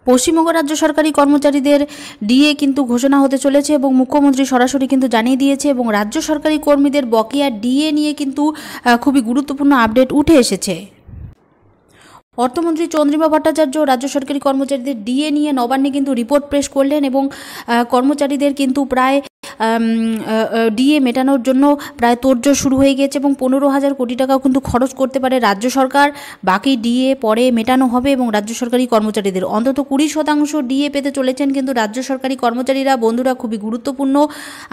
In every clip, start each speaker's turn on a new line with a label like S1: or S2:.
S1: পশ্চিমবঙ্গ রাজ্য সরকারি কর্মচারীদের ডিএ কিন্তু ঘোষণা হতে চলেছে এবং মুখ্যমন্ত্রী সরাসরি কিন্তু জানিয়ে দিয়েছে এবং রাজ্য সরকারি কর্মীদের বকেয়া ডিএ নিয়ে কিন্তু খুবই গুরুত্বপূর্ণ আপডেট উঠে এসেছে। অর্থমন্ত্রী চন্দ্রিমা ভট্টাচার্য রাজ্য সরকারি কর্মচারীদের ডিএ নিয়ে নবান্নে কিন্তু রিপোর্ট পেশ করলেন এবং কর্মচারীদের কিন্তু প্রায় ডিএ মেটানোর জন্য প্রায় তোড়জোড় শুরু হয়ে গেছে এবং 15,000 কোটি টাকাও কিন্তু খরচ করতে পারে রাজ্য সরকার। বাকি ডিএ পরে মেটানো হবে এবং রাজ্য সরকারি কর্মচারীদের অন্তত 20% ডিএ পেতে চলেছেন কিন্তু রাজ্য সরকারি কর্মচারীরা। বন্ধুরা, খুবই গুরুত্বপূর্ণ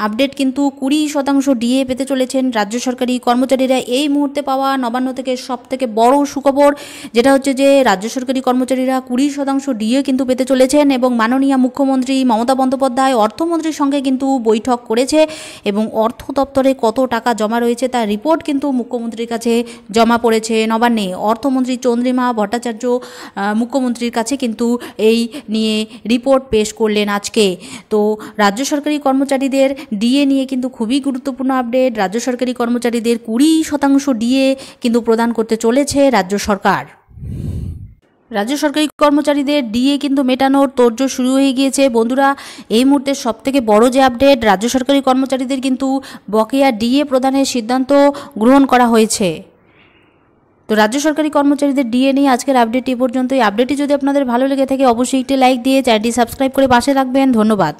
S1: আপডেট, কিন্তু 20% ডিএ পেতে চলেছেন রাজ্য সরকারি কর্মচারীরা। এই মুহূর্তে পাওয়া নবান্ন থেকে সবথেকে বড় সুখবর যেটা হচ্ছে যে রাজ্য সরকারি কর্মচারীরা 20% ডিএ কিন্তু পেতে চলেছেন এবং মাননীয় মুখ্যমন্ত্রী মমতা বন্দ্যোপাধ্যায় অর্থমন্ত্রীর সঙ্গে কিন্তু বৈঠক করেছে এবং অর্থ দপ্তরে কত টাকা জমা রয়েছে তার রিপোর্ট কিন্তু মুখ্যমন্ত্রীর কাছে জমা পড়েছে নবান্নে। অর্থমন্ত্রী চন্দ্রিমা ভট্টাচার্য মুখ্যমন্ত্রীর কাছে কিন্তু এই নিয়ে রিপোর্ট পেশ করলেন আজকে। তো রাজ্য সরকারি কর্মচারীদের ডিএ নিয়ে কিন্তু খুবই গুরুত্বপূর্ণ আপডেট। রাজ্য সরকারি কর্মচারীদের 20% ডিএ কিন্তু প্রদান করতে চলেছে রাজ্য সরকার। রাজ্য সরকারি কর্মচারীদের ডিএ কিন্তু মেটানোর তোড়জোড় শুরু হয়ে গিয়েছে। বন্ধুরা, এই মুহূর্তে সবথেকে বড় যে আপডেট, রাজ্য সরকারি কর্মচারীদের কিন্তু বকেয়া ডিএ প্রদানের সিদ্ধান্ত গ্রহণ করা হয়েছে। তো রাজ্য সরকারি কর্মচারীদের ডিএ নিয়ে আজকের আপডেট এই পর্যন্ত। এই আপডেটটি যদি আপনাদের ভালো লেগে থাকে অবশ্যই একটি লাইক দিয়ে চ্যানেলটি সাবস্ক্রাইব করে পাশে রাখবেন। ধন্যবাদ।